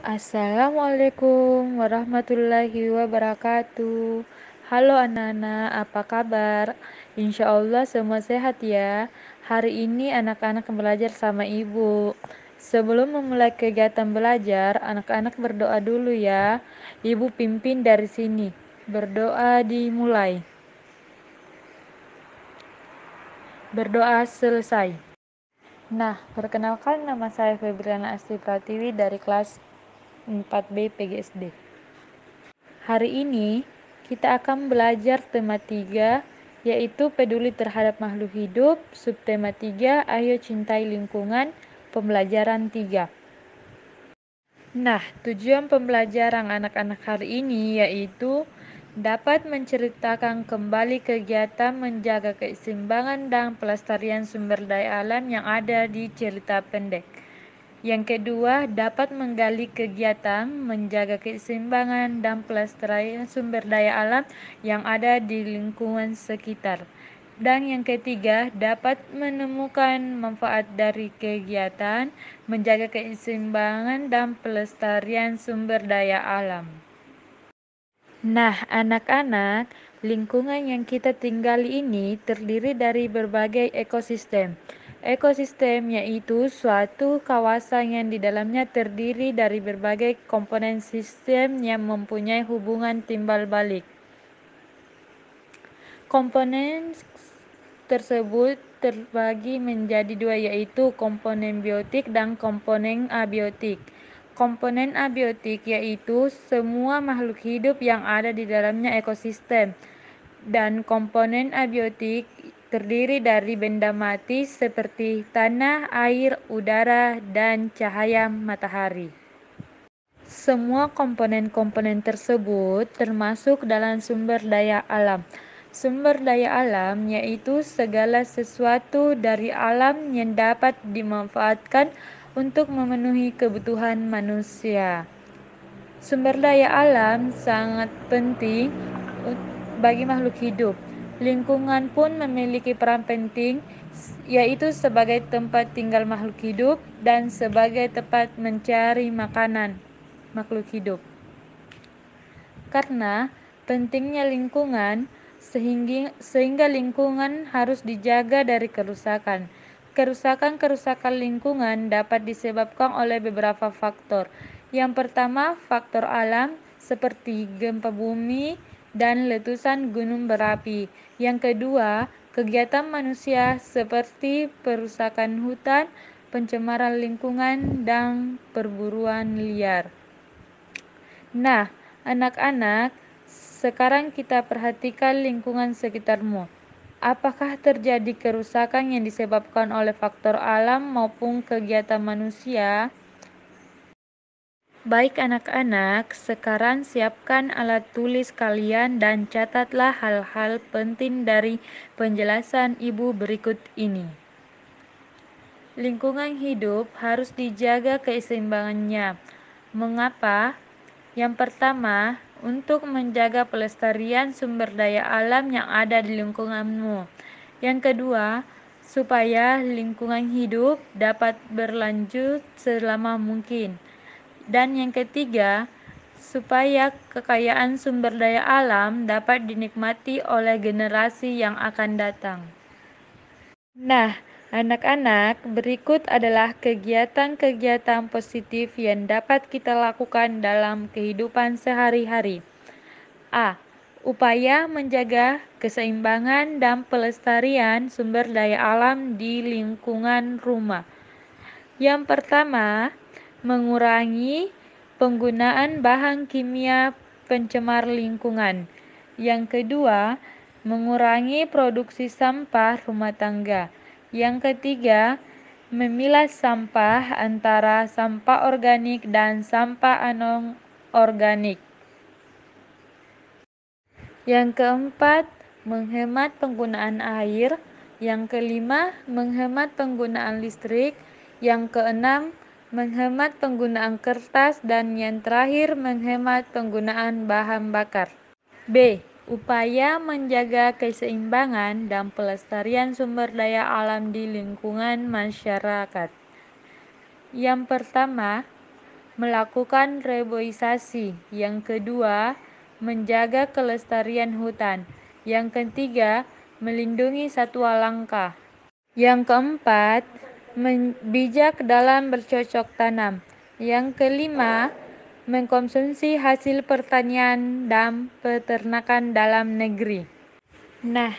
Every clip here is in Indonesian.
Assalamualaikum warahmatullahi wabarakatuh. Halo anak-anak, apa kabar? Insya Allah semua sehat ya. Hari ini anak-anak belajar sama ibu. Sebelum memulai kegiatan belajar, anak-anak berdoa dulu ya. Ibu pimpin dari sini. Berdoa dimulai. Berdoa selesai. Nah, perkenalkan nama saya Febriana Asti Pratiwi dari kelas 4B PGSD. Hari ini kita akan belajar tema 3, yaitu peduli terhadap makhluk hidup, subtema 3, ayo cintai lingkungan, pembelajaran 3. Nah, tujuan pembelajaran anak-anak hari ini yaitu dapat menceritakan kembali kegiatan menjaga keseimbangan dan pelestarian sumber daya alam yang ada di cerita pendek. Yang kedua, dapat menggali kegiatan menjaga keseimbangan dan pelestarian sumber daya alam yang ada di lingkungan sekitar. Dan yang ketiga, dapat menemukan manfaat dari kegiatan menjaga keseimbangan dan pelestarian sumber daya alam. Nah, anak-anak, lingkungan yang kita tinggali ini terdiri dari berbagai ekosistem. Ekosistem yaitu suatu kawasan yang di dalamnya terdiri dari berbagai komponen sistem yang mempunyai hubungan timbal balik. Komponen tersebut terbagi menjadi dua, yaitu komponen biotik dan komponen abiotik. Komponen abiotik yaitu semua makhluk hidup yang ada di dalamnya ekosistem, dan komponen abiotik terdiri dari benda mati seperti tanah, air, udara, dan cahaya matahari. Semua komponen-komponen tersebut termasuk dalam sumber daya alam. Sumber daya alam yaitu segala sesuatu dari alam yang dapat dimanfaatkan untuk memenuhi kebutuhan manusia. Sumber daya alam sangat penting bagi makhluk hidup. Lingkungan pun memiliki peran penting, yaitu sebagai tempat tinggal makhluk hidup dan sebagai tempat mencari makanan makhluk hidup. Karena pentingnya lingkungan, sehingga lingkungan harus dijaga dari kerusakan. Kerusakan lingkungan dapat disebabkan oleh beberapa faktor. Yang pertama, faktor alam seperti gempa bumi dan letusan gunung berapi. Yang kedua, kegiatan manusia seperti perusakan hutan, pencemaran lingkungan, dan perburuan liar. Nah, anak-anak, sekarang kita perhatikan lingkungan sekitarmu. Apakah terjadi kerusakan yang disebabkan oleh faktor alam maupun kegiatan manusia? Baik anak-anak, sekarang siapkan alat tulis kalian dan catatlah hal-hal penting dari penjelasan ibu berikut ini. Lingkungan hidup harus dijaga keseimbangannya. Mengapa? Yang pertama, untuk menjaga pelestarian sumber daya alam yang ada di lingkunganmu. Yang kedua, supaya lingkungan hidup dapat berlanjut selama mungkin. Dan yang ketiga, supaya kekayaan sumber daya alam dapat dinikmati oleh generasi yang akan datang. Nah, anak-anak, berikut adalah kegiatan-kegiatan positif yang dapat kita lakukan dalam kehidupan sehari-hari. A. Upaya menjaga keseimbangan dan pelestarian sumber daya alam di lingkungan rumah. Yang pertama, mengurangi penggunaan bahan kimia pencemar lingkungan. Yang kedua, mengurangi produksi sampah rumah tangga. Yang ketiga, memilah sampah antara sampah organik dan sampah anorganik. Yang keempat, menghemat penggunaan air. Yang kelima, menghemat penggunaan listrik. Yang keenam, menghemat penggunaan kertas. Dan yang terakhir, menghemat penggunaan bahan bakar. B. Upaya menjaga keseimbangan dan pelestarian sumber daya alam di lingkungan masyarakat. Yang pertama, melakukan reboisasi. Yang kedua, menjaga kelestarian hutan. Yang ketiga, melindungi satwa langka. Yang keempat, bijak dalam bercocok tanam. Yang kelima, mengkonsumsi hasil pertanian dan peternakan dalam negeri. Nah,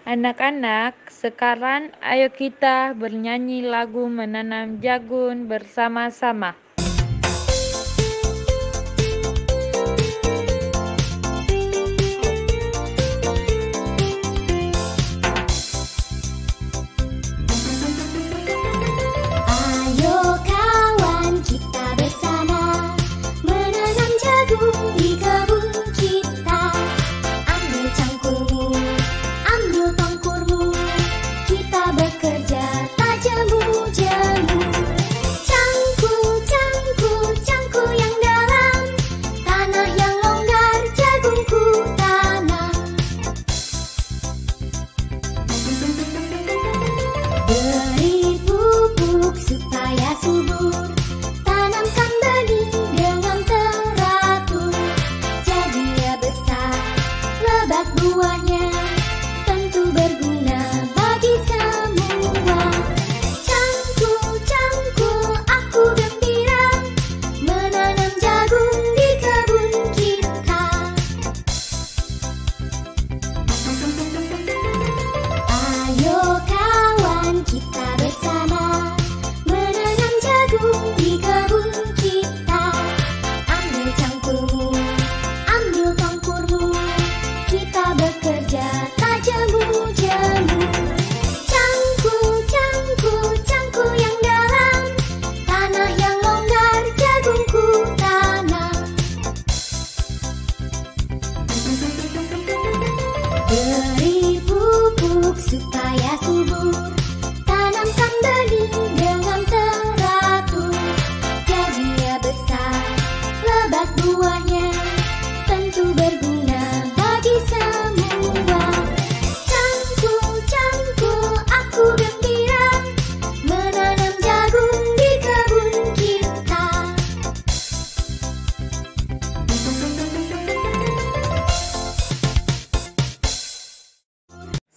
anak-anak, sekarang ayo kita bernyanyi lagu menanam jagung bersama-sama.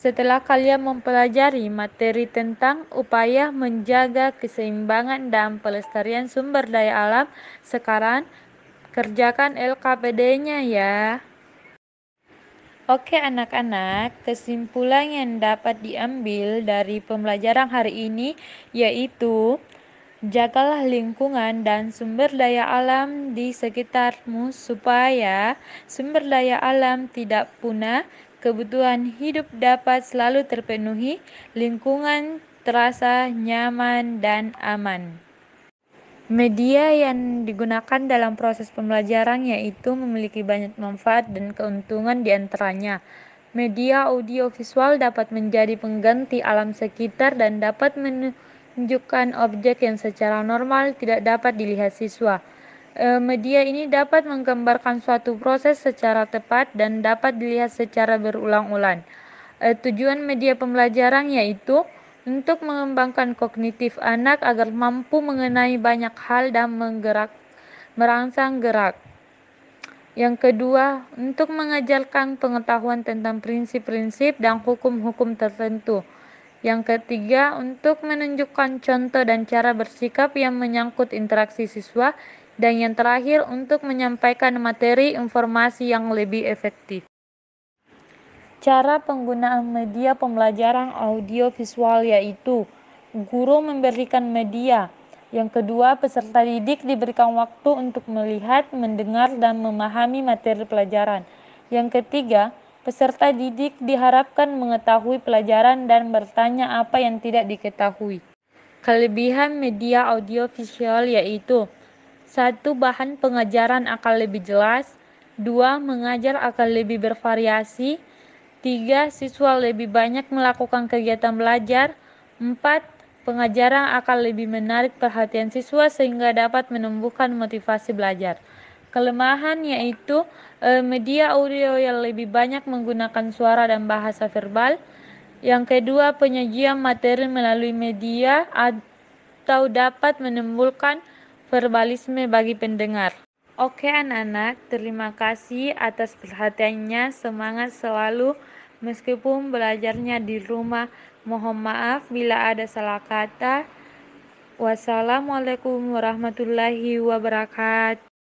Setelah kalian mempelajari materi tentang upaya menjaga keseimbangan dan pelestarian sumber daya alam, sekarang kerjakan LKPD-nya ya. Oke anak-anak, kesimpulan yang dapat diambil dari pembelajaran hari ini yaitu jagalah lingkungan dan sumber daya alam di sekitarmu supaya sumber daya alam tidak punah, kebutuhan hidup dapat selalu terpenuhi, lingkungan terasa nyaman dan aman. Media yang digunakan dalam proses pembelajaran yaitu memiliki banyak manfaat dan keuntungan di antaranya. Media audiovisual dapat menjadi pengganti alam sekitar dan dapat menunjukkan objek yang secara normal tidak dapat dilihat siswa. Media ini dapat menggambarkan suatu proses secara tepat dan dapat dilihat secara berulang-ulang. Tujuan media pembelajaran yaitu untuk mengembangkan kognitif anak agar mampu mengenai banyak hal dan merangsang gerak. Yang kedua, untuk mengajarkan pengetahuan tentang prinsip-prinsip dan hukum-hukum tertentu. Yang ketiga, untuk menunjukkan contoh dan cara bersikap yang menyangkut interaksi siswa. Dan yang terakhir, untuk menyampaikan materi informasi yang lebih efektif. Cara penggunaan media pembelajaran audiovisual yaitu guru memberikan media. Yang kedua, peserta didik diberikan waktu untuk melihat, mendengar, dan memahami materi pelajaran. Yang ketiga, peserta didik diharapkan mengetahui pelajaran dan bertanya apa yang tidak diketahui. Kelebihan media audiovisual yaitu 1. Bahan pengajaran akan lebih jelas. 2. Mengajar akan lebih bervariasi. 3. Siswa lebih banyak melakukan kegiatan belajar. 4. Pengajaran akan lebih menarik perhatian siswa sehingga dapat menumbuhkan motivasi belajar. Kelemahan yaitu media audio yang lebih banyak menggunakan suara dan bahasa verbal. Yang kedua, penyajian materi melalui media atau dapat menimbulkan verbalisme bagi pendengar. Oke anak-anak, terima kasih atas perhatiannya, semangat selalu meskipun belajarnya di rumah. Mohon maaf bila ada salah kata. Wassalamualaikum warahmatullahi wabarakatuh.